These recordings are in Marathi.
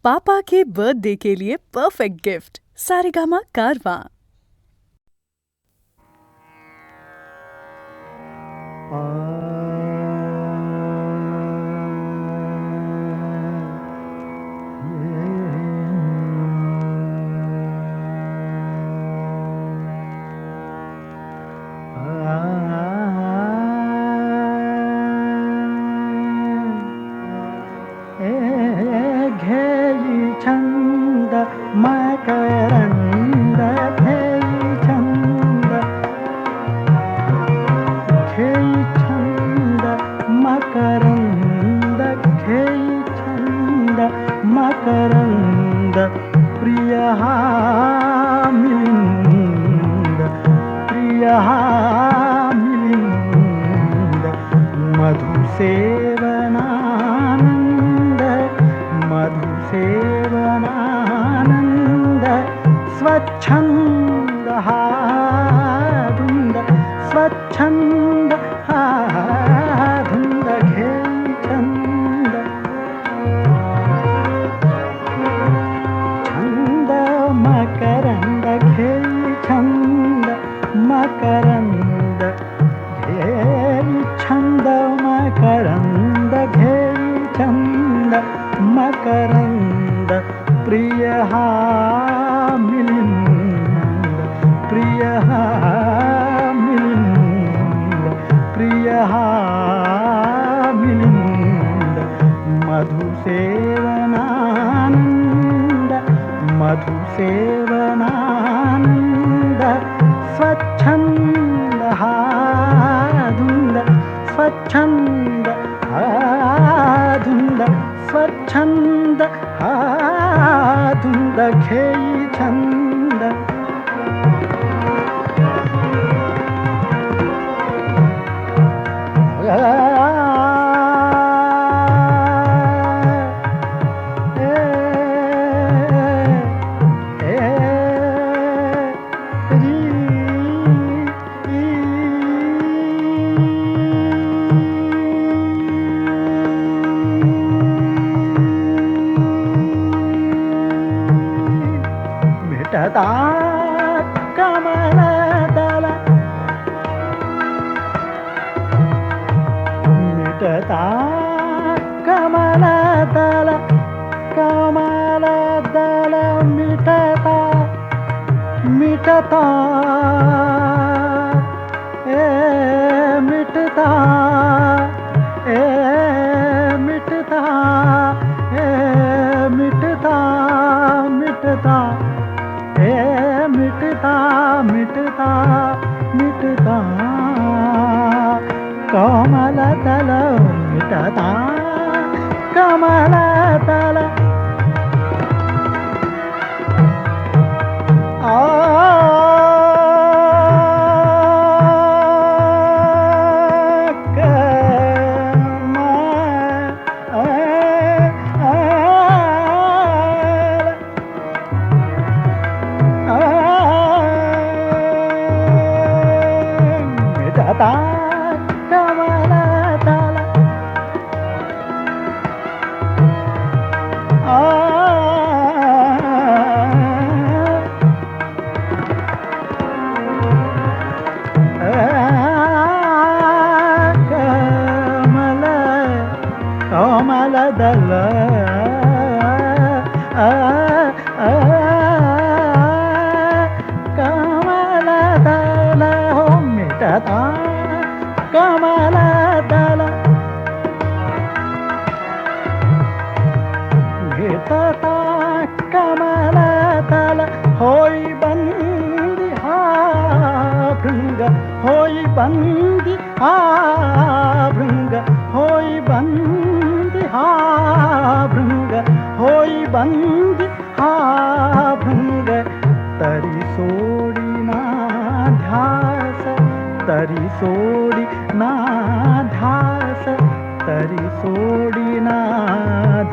पापा के बर्थडे के लिए परफेक्ट गिफ्ट सारेगामा कारवां। छंद मकरंद घेई छंद मकरंद घेई छंद मकरंद प्रिय हा मिलिंद प्रिय हा मिलिंद मधुसेवनानंद मधुसेवनानंद स्वच्छंद हा धुंद स्वच्छंद हा धुंद घेई छंद छंद मकरंद घेई छंद मकरंद घेई छंद मकरंद घेई छंद मकरंद प्रिय हा मिलिंद प्रिय हा मिलिंद प्रिय हा मिलिंद मधुसेवनानंद मधुसेवनानंद स्वच्छंद हा धुंद स्वच्छंद हा धुंद स्वच्छंद हा धुंद घेई छंद मिटता कमलदल मिटता कमलदल कमलदल मिटता मिटता मिटता मिटता मिटता मिटता मिटता मिटता मिटता कमलदल मिटता कमलदल मिटता कमलदल कमलदल कमलदल हो मिटता कमलदल मिटता कमलदल होई बंदी हा भृंग होई बंदी हा भृंग होई बंदी हा भृंग होई बंदी हा भृंग तरी सोडी ना ध्यास तरी सोडी ना ध्यास तरी सोडी ना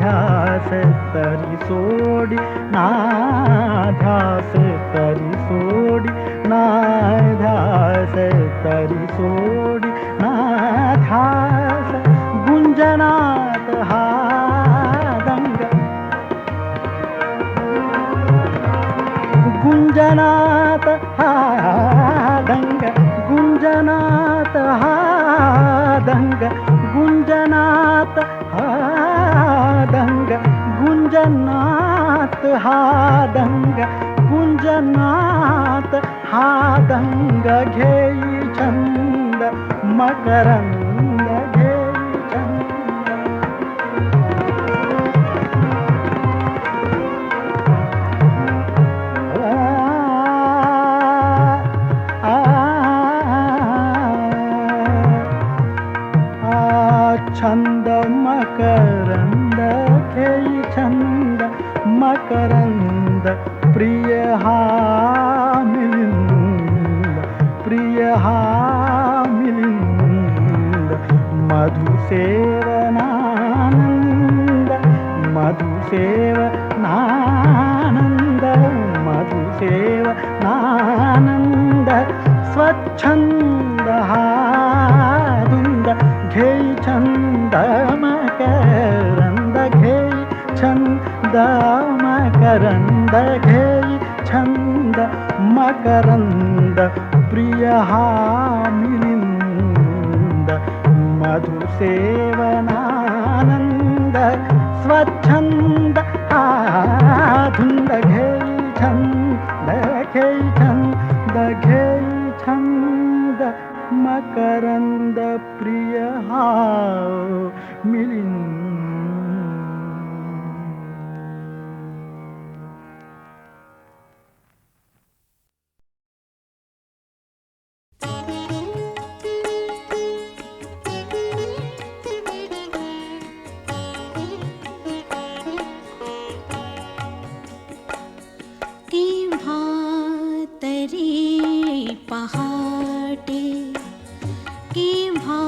ध्यास तरी सोडी ना ध्यास तरी सोडी ना ध्यास तरी सोडी ना ध्यास गुंजनात हा दंग गुंजनात हा दंग गुंजनात हा दंग गुंजनात हा दंग गुंजनात हा दंग गुंजनात हा दंग घेई छंद मकरंद घेई छंद छंद मकरंद घेई छंद मकरंद प्रिय हा मिलिंद प्रिय हा मिलिंद मधुसेवनानंद मधुसेवनानंद मधुसेवनानंद स्वच्छंद हा धुंद घेई छंद मकरंद घेई छंद मकरंद घेई छंद मकरंद प्रिय हा मिलिंद मधुसेवनानंद स्वच्छंद हा धुंद घेई छंद घेई छंद घेई छंद मकरंद प्रिय हा मिलिंद पहाटे केव्हा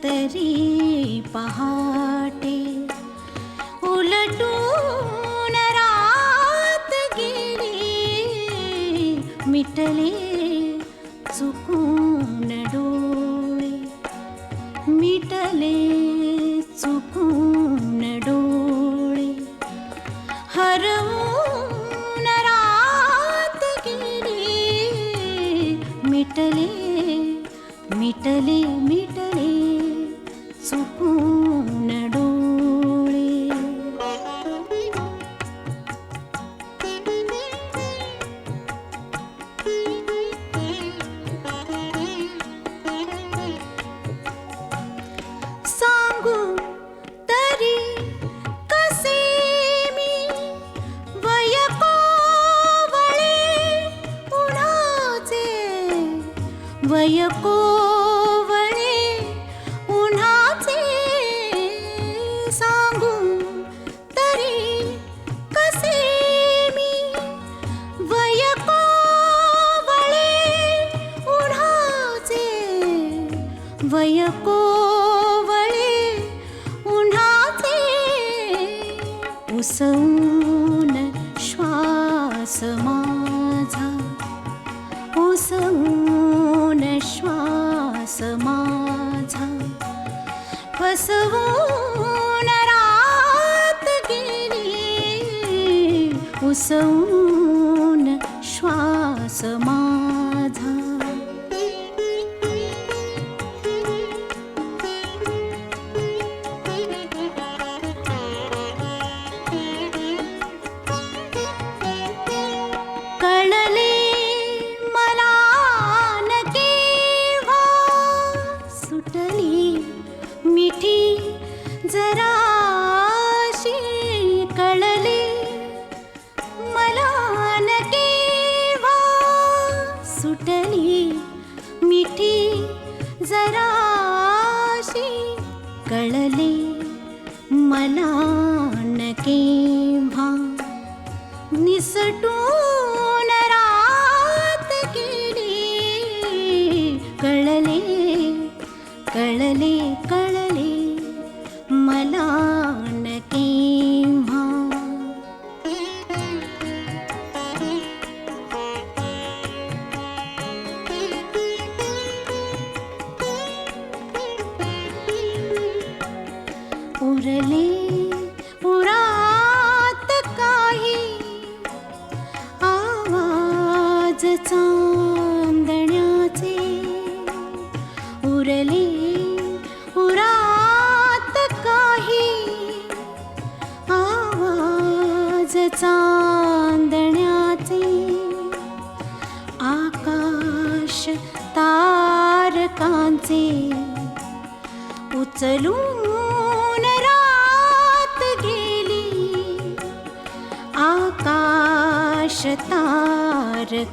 तरी पहाटे उलटून रात गेली मिटले चुकून डोळे मिटले चुकून डोळे हरवून रात गेली मिटले मिटले मिटले चुकून डोळे सांगू तरी कसे मी वय कोवळे उन्हाचे वय कोवळे उन्हाचे सांगू तरी कसे मी वय कोवळे उन्हाचे वय कोवळे उन्हाचे उसवून श्वास माझा उसवून श्वास माझा फसवून रात गेली उसवून श्वास माझा कळले मला न केव्हा सुटली मिठी जराशी कळले मला न केव्हा सुटली मिठी जराशी कळले मला न केव्हा निसटून रात गेली कळले कळले कळले मला न केव्हा उरले उरात काही आवा चांदण्याचे आकाश तारकांचे उचलून रात गेली आकाश तारकांचे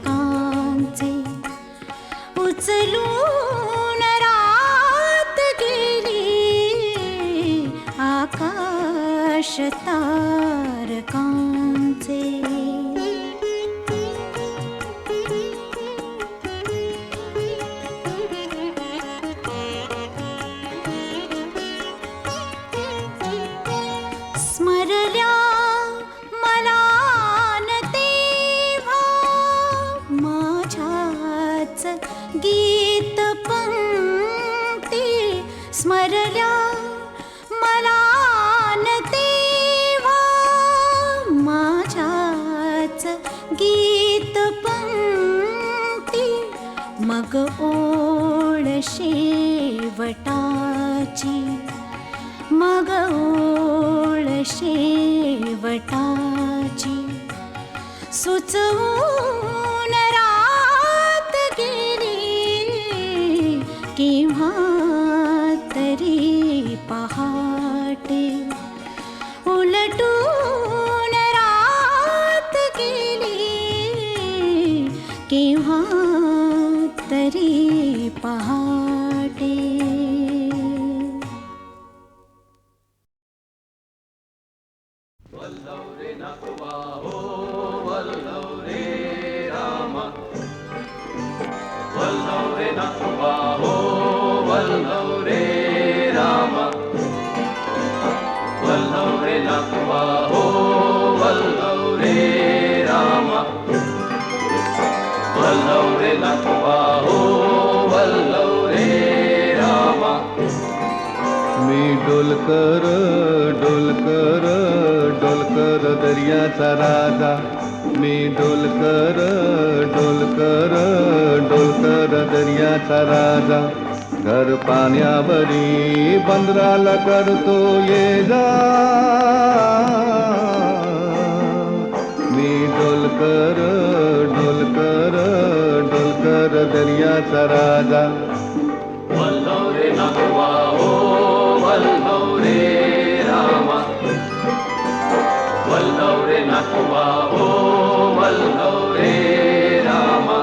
उचलून रात गेली आकाश तारकांचे स्मरल्या मला न तेव्हा माझ्याच गीत पंक्ती स्मरल्या मला न तेव्हा माझ्याच गीत पंक्ती मग ओळ शेवटाची मग ओळ शेवटाची सुचवून रात गेली केव्हा तरी पहाटे उलटून रात गेली केव्हा तरी पहाटे मी डोलकर डोलकर डोलकर दर्याचा राजा मी डोलकर डोलकर डोलकर दर्याचा राजा घर पाण्यावरी बंदराला करतो ये जा मी डोलकर डोलकर डोलकर दर्याचा राजा वल्लवरे नागवा हो वल्लवरे रामा वल्लवरे नागवा हो वल्लवरे रामा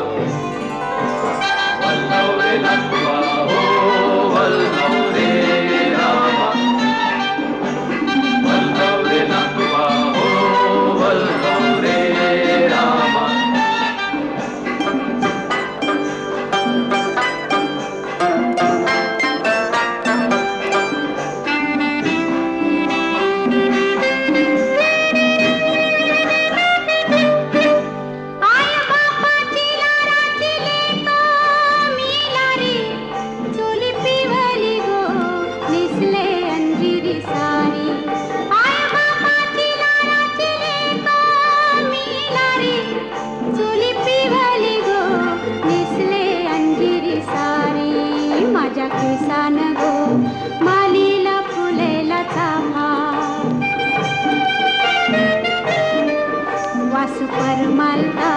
वल्लवरे नागवा हो वल्लवरे रामा वल्लवरे नागवा हो वल्लवरे रामा किसान गो मालीला फुलेला चाफा वासू परमालता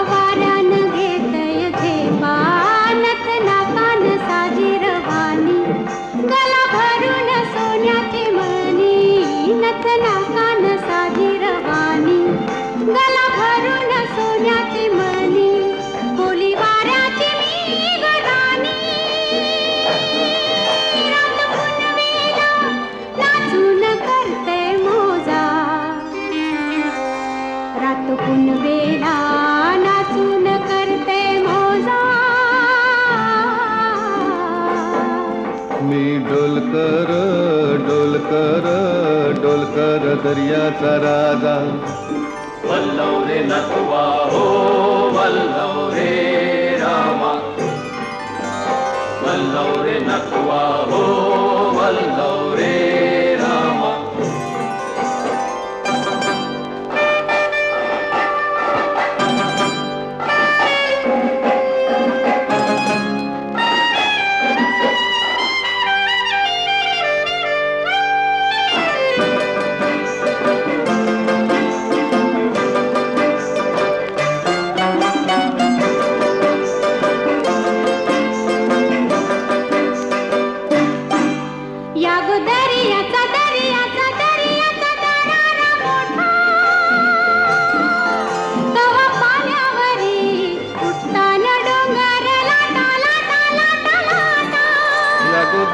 वाऱ्यान घेतय झेपा नथ नाकान साजी रवानी गला भरून सोन्याची मणी नथ नाकान साजी रवानी गला भरून सोन्याची मणी कोली वाऱ्याची मी गराणी पुनवेला नाचून करते मोजा मी डोलकर डोलकर डोलकर दर्याचा राजा वल्लवरे नागवा हो वल्लवरे रामा वल्लवरे नागवा हो वल्लवरे रामा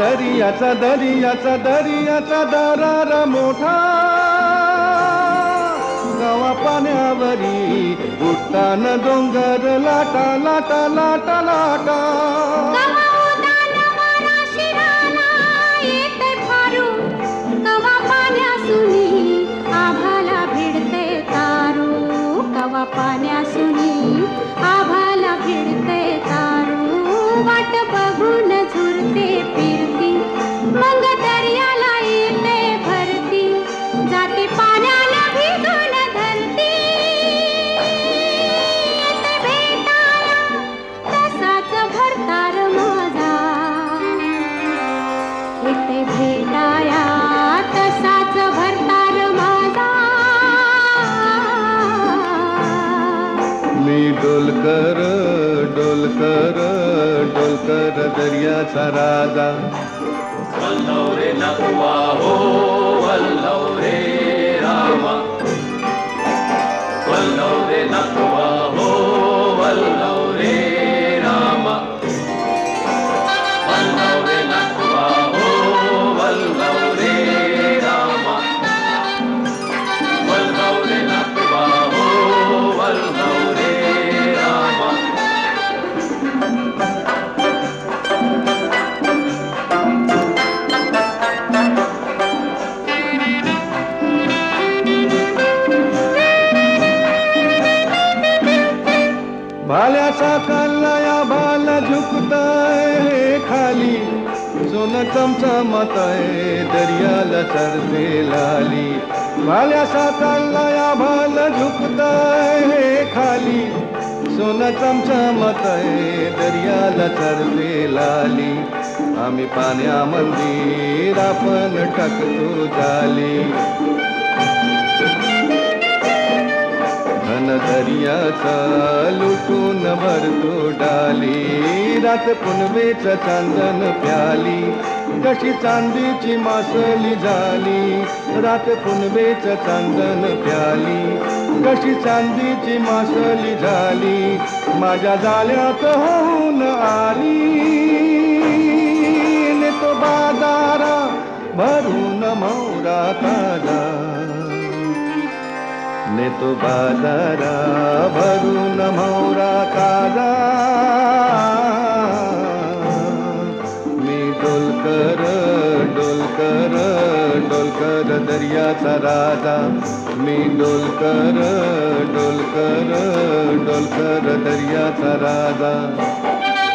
दर्याचा दर्याचा दर्याचा दरार मोठा गावा पाण्यावरी उठताना डोंगर लाटा लाटा लाटा लाटा पाण्यासुनी आभाला भिडते तारू वाट बघून झुरते फिरती मग दर्याला येते भरती जाते पाण्याला भिजून धरती येते भेटाया तसाच भरतार माझा येते भेटाया तसाच भरतार माझा मी डोलकर डोलकर डोलकर दर्याचा राजा वल्लव रे नकुआ हो वल्लव रे रामा वल्लव रे नकुआ हो वल्लव रे रामा वल्लव रे नकुआ हो वल्लव रे रामा वल्लव रे नकुआ हो वल्लव रे रामा भाल्याचा कल्लाया भाल झुकताय खाली सोनं चमचमताय दर्याला चरते लाली भाल्याचा कल्लाया भाल झुकताय खाली सोनं चमचमताय दर्याला चरते लाली आम्ही पाण्या मंदिर आपण टाकतो जाली घन दर्याचा लुटून भरतो डाली रात पुनवेच चांदन प्याली कशी चांदीची मासली झाली रात पुनवेच चांदन प्याली कशी चांदीची मासली झाली माझ्या जाळ्यात होऊन आली ने तो बाजारा भरून मौरा ताजा ने तो बाजारा भरून मौरा ताजा मी डोलकर डोलकर डोलकर दर्याचा राजा मी डोलकर डोलकर डोलकर दर्याचा राजा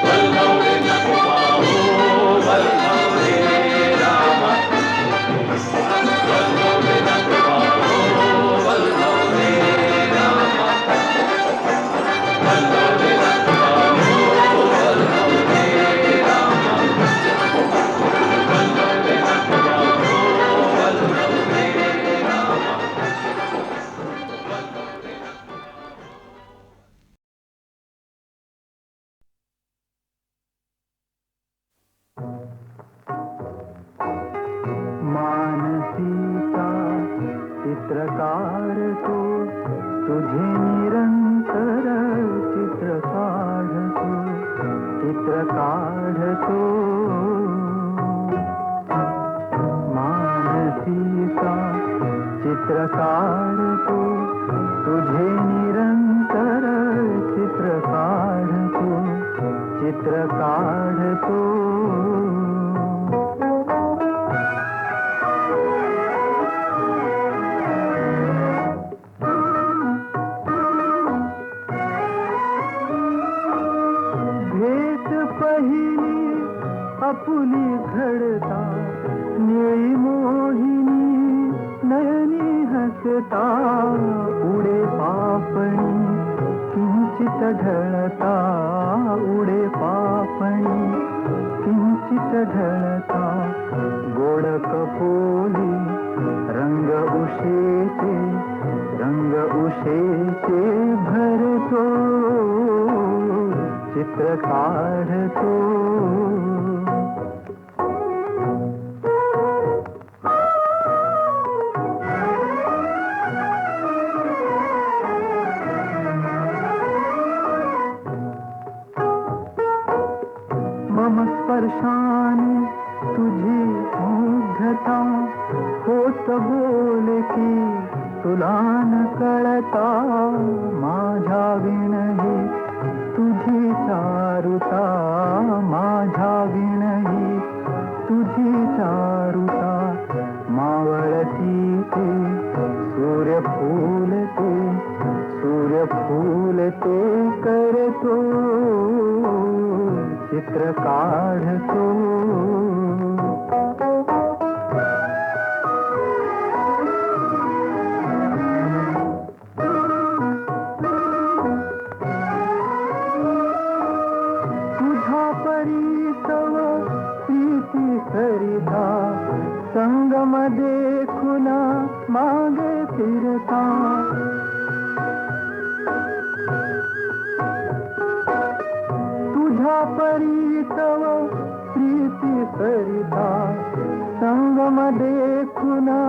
वल्लव रे नकुआ हो वल्लव रे रामा वल्लव रे नकुआ हो वल्लव रे रामा वल्लव रे नकुआ हो वल्लव रे रामा वल्लव रे नकुआ हो वल्लव रे रामा मानसीचा चित्रकार तो तुझे निरंतर चित्र काढतो चित्र काढतो मानसीचा चित्र काढतो तुझे निरंतर चित्र काढतो चित्र काढतो आपुली घडता निळी मोहिनी नयनी हसता उडे पापणी किंचित ढळता उडे पापणी किंचित ढळता गोड कपोली रंग उशेचे भरतो चित्र काढतो मम स्पर्शाने तू पाहता होत बोल की तुला न कळता माझ्या विणही तुझी चारुता माझ्या विणही तुझी चारुता मावळती ते सूर्यफूल ते सूर्यफूल ते करतो चित्र काढतो तुझा परिसव प्रीती सरिता संगम देखुना मागे फिरता तुझा परिसव प्रीती सरिता संगम देखुना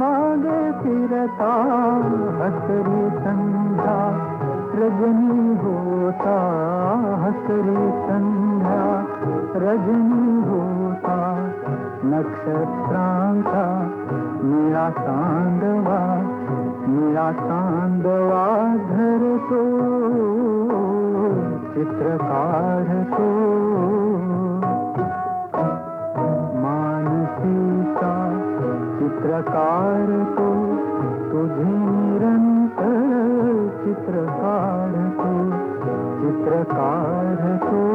मागे फिरता हसरी संध्या रजनी होता हसरी संध्या रजनी होता नक्षत्रांचा निळा चांदवा धरतो चित्र काढतो मानसीचा चित्र काढतो तुझे निरंतर चित्र काढतो चित्र काढतो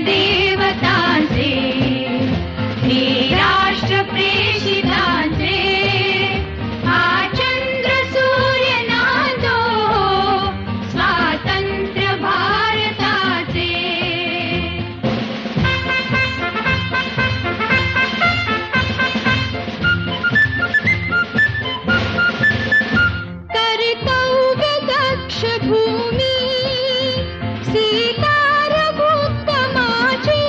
देवतांचे हे राष्ट्र प्रेषितांचे हा चंद्र सूर्य नांदो स्वातंत्र्य भारताचे कर्तव्य दक्ष भूमी सीतार भूत माझी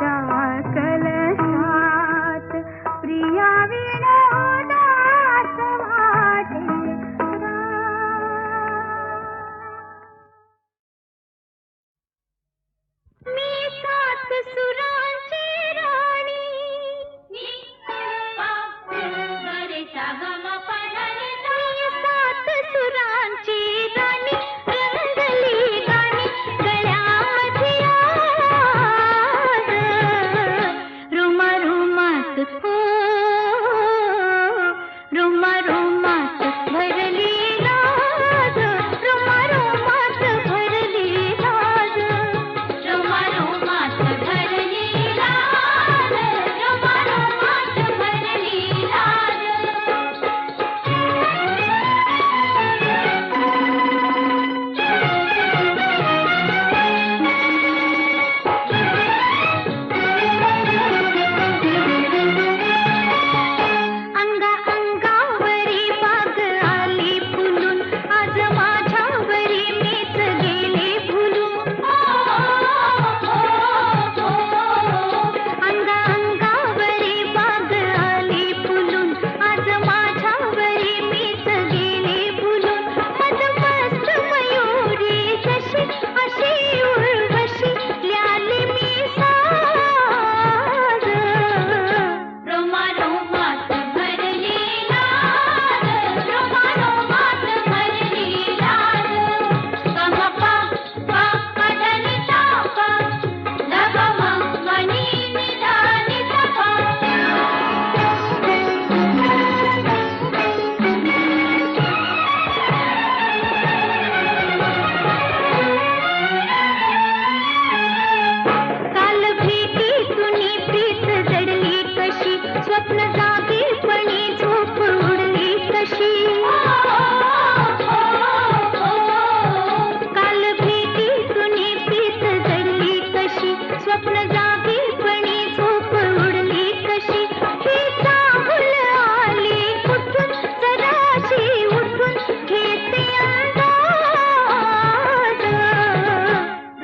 प्रेमाच्या कलशात प्रिया विनोदात वाटे मी सात सुरांची राणी सात सुरांची राणी रंगली गाणी गळ्यामध्ये आज रुमा रुमात हो रुमा रुमात भरली लाज रुमा रुमात भरली लाज रुमा रुमात भरली लाज रुमा रुमात भरली लाज अंगा अंगावरी बाग आली फुलून आज माझ्यावरी मीच गेले भुलून अंगा अंगावरी बाग आली फुलून आज माझ्यावरी मीच गेले भुलून मदमस्त मयुरी जशी अशी उर्वशी ल्याली मी साज रोमा रोमात भरली लाज रोमा रोमात भरली लाज गमपा पा पदनी तापा दगम मनी निधानी तपा काल भेटी तुनी प्रीत जडली कशी स्वप्न जागीपणी झोप उडली कशी काल भेटी तुनी प्रीत जडली कशी स्वप्न जागीपणी झोप उडली कशी ही चाहुल आली कुठून जराशी उठून घेते अंदाज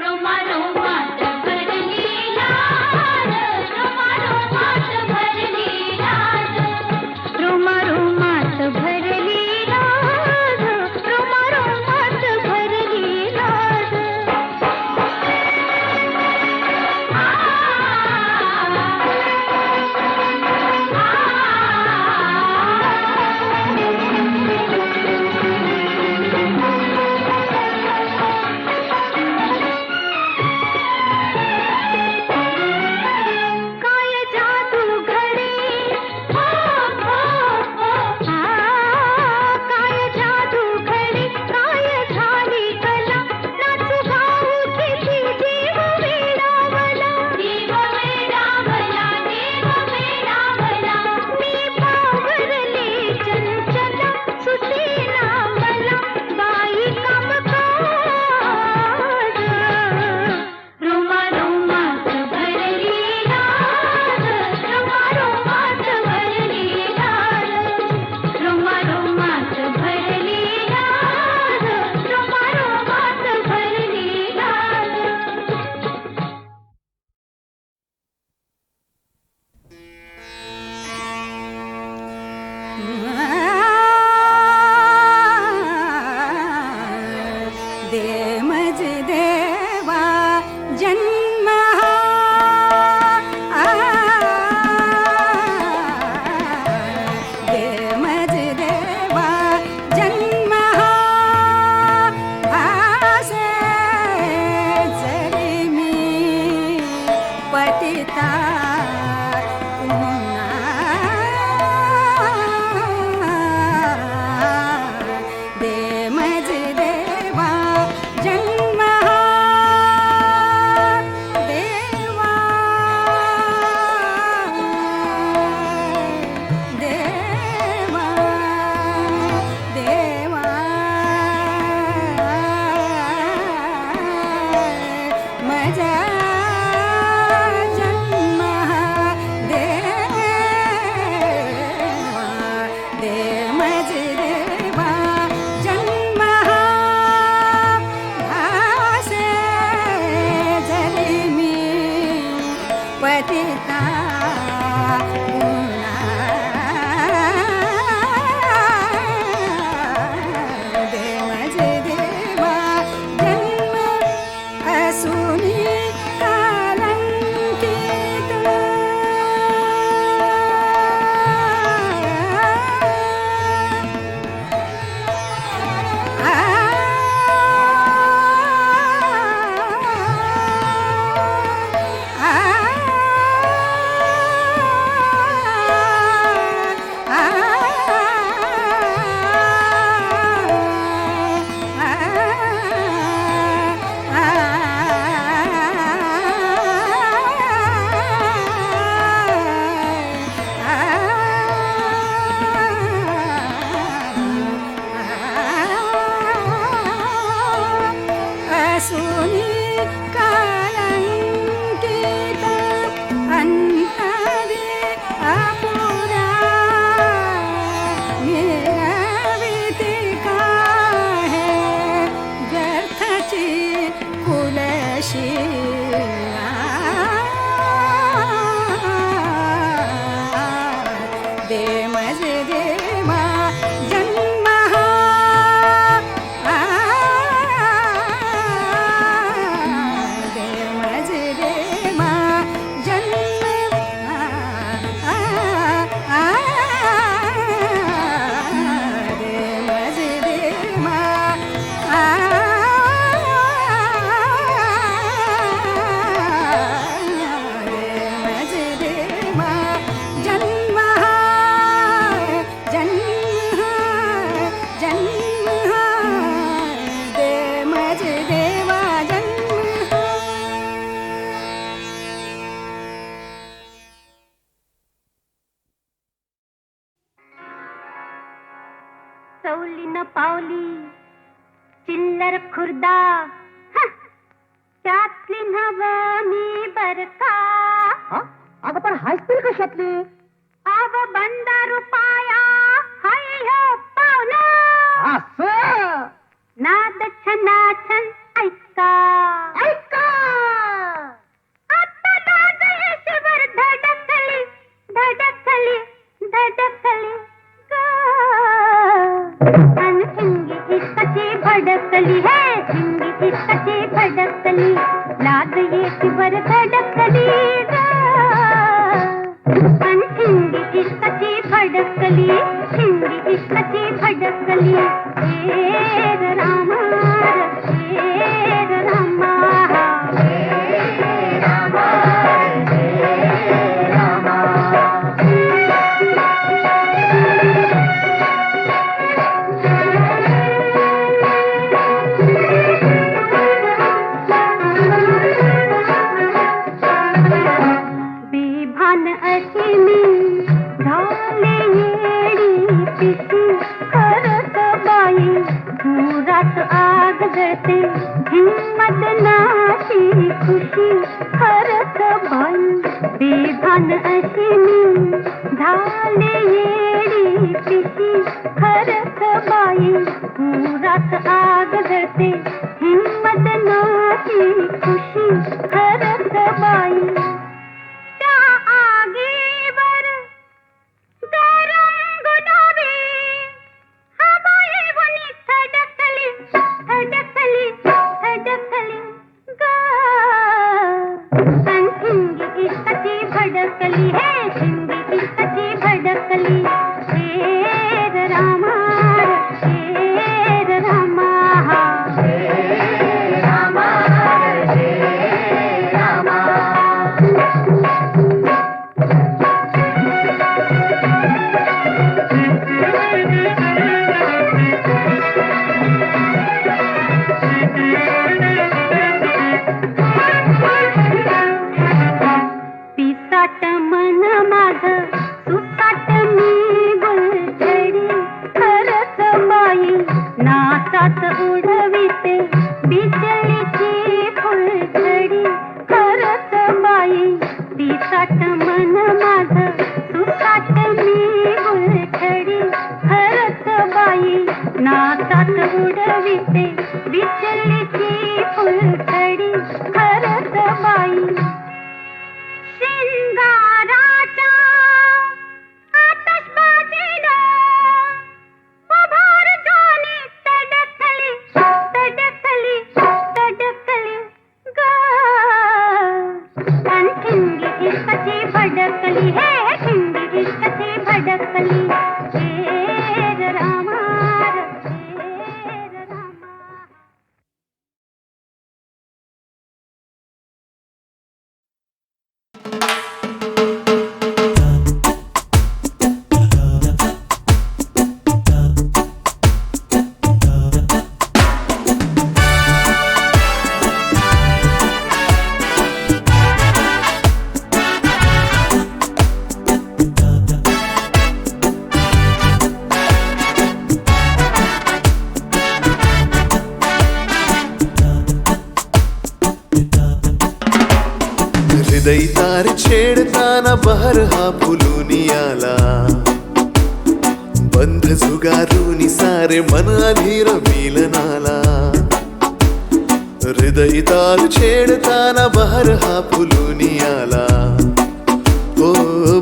रोमा रोमात भरली लाज रोमा रोमात भरली लाज रोमा रोमात भरली लाज रोमा रोमात भरली लाज काय जादू घडे हो हो हो काय जादू घडे काय झाली कला नाचू गाऊ किती जीव वेडावला जीव वेडावला जीव वेडावला मी पावरले चंचल सुसेना मला बाई कामकाज रोमा रोमात भरली लाज रोमा रोमात भरली लाज रोमा रोमात भरली लाज रोमा रोमात भरली लाज दे मज देवा जन्म दे मज देवा जन्म भासे जरी मी पतिता दे मज देवा जन्म देवा देवा देवा मजा जन्म पतिता गुणा दे माझे देवा जन्म असुनी कालंकित असुनी कालंकित अंतरे अपुरा निरविती का है व्यर्थची कुलशीला दे मजे देवा जन्म दे मजे देवा जन्म दे मजे देवा दे मजे देवा जन्म जन्म जन्म दे मजे देवा जन्म सवली न पावली चिल्लर खुर्दा हं, त्यातली नव मी बर का अगं पण हायस्कूल कशातली आव बंदा रुपाया हाय हो पावला नाद छनाछन ऐका ऐका आता नाद यशवर धडकली धडकली धडकली अन हिंगी इश्काची भडकली है हिंगी इश्काची भडकली लाद येशीवर धडकली अन हिंगी इश्काची भडकली हिंगी इश्काची भडकली हेर रामा हेर रामा हेर रामा हेर रामा बेभान अशी मी झाले येडी पिशी खरत बाई धुरात आग जळते हिम्मत नाची खुशी खरत बाई बेभान अशी मी झाले येडी पिशी खरत बाई धुरात आग जळते हिम्मत नाची खुशी खरत बाई त्या आगीवर गरम गुलाबी हवाई वनी धडकली धडकली धडकली हिंगी इश्काची भडकली है हिंगी इश्काची भडकली हेर रामा हेर रामा हेर रामा हेर रामा पिसाट मन माझ इश्काची भडकली हे शिंदी इश्काची भडकली हे रामा हे रामा. हृदय तार छेडताना बहर हा फुलूनी आला बंध झुगारूनी सारे मन अधीर मिलनाला. हृदय तार छेडताना बहर हा फुलूनी आला ओ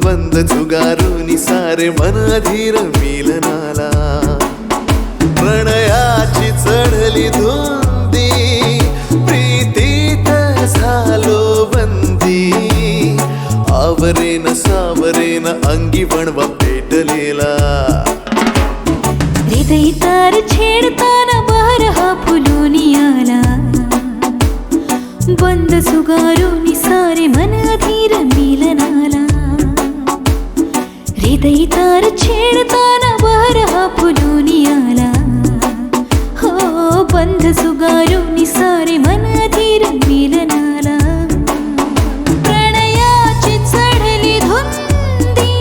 बंध झुगारूनी सारे मन अधीर मिलनाला. प्रणयाची चढली धुंदी प्रीतीत झालो बंदी आवरेन सावरेन अंगी वणवा पेटलेला. हृदय तार छेडताना बहर हा फुलूनी आला बंद सुगारूनी सारे मन अधीर मिलनाला. हृदय तार छेडताना बहर हा फुलूनी आला हो बंद सुगारूनी सारे मन अधीर मिलनाला. प्रणयाची चढली धुंदी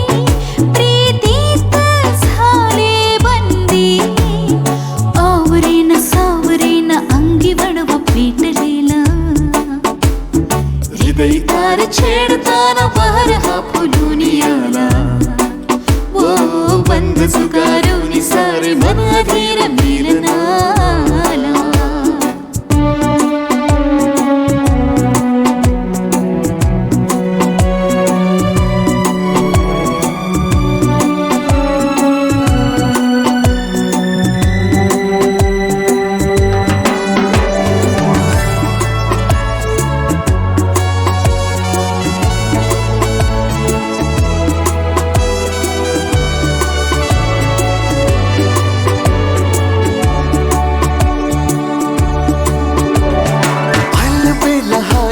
प्रीतीत झाले बंदी आवरेन सावरेन अंगी वणवा पेटलेला. हृदय तार छेडताना बहर हा फुलूनी आला ओ बंद सुगारूनी सारे मन अधीर मिलनाला.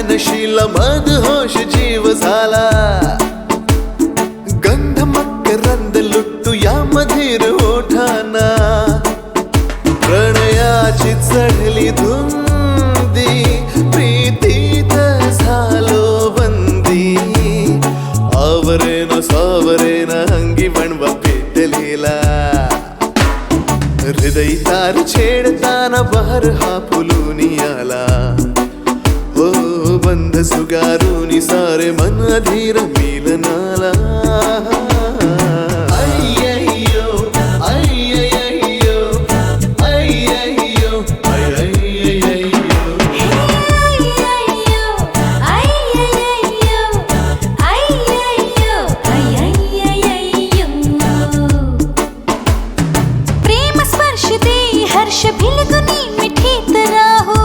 नशीला मदहोश जीव झाला गंध मकरंद लुट्टू या मधीर ओठाना. प्रणयाची चढली धुंदी प्रीतीत झालो बंदी आवरेन सावरेन अंगी वणवा पेटलेला. हृदय तार छेडताना बहर हा फुलूनी आला ओ बंध सुगारूनी सारे मन अधीर मिलनाला. अय्यय्यो अय्यय्यो अय्यय्यो अय्यय्यो प्रेम स्पर्श दे हर्ष भिलगुनी मिठीत राहो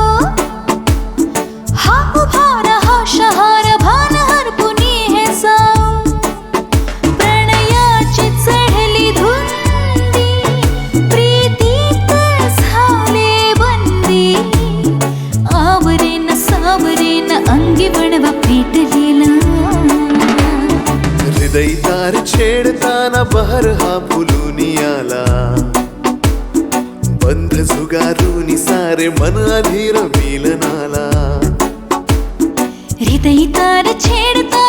हा उभारा हा शहार भान हरपुनी हे साऊ. प्रणयाची चढली धुंदी प्रीतीत झाले बंदी आवरेन सावरेन अंगी वणवा पेटलेला. हृदय तार छेडताना बहर हा फुलूनी आला बंध झुगारूनी सारे मन अधीर मिलनाला. हृदय तार छेडता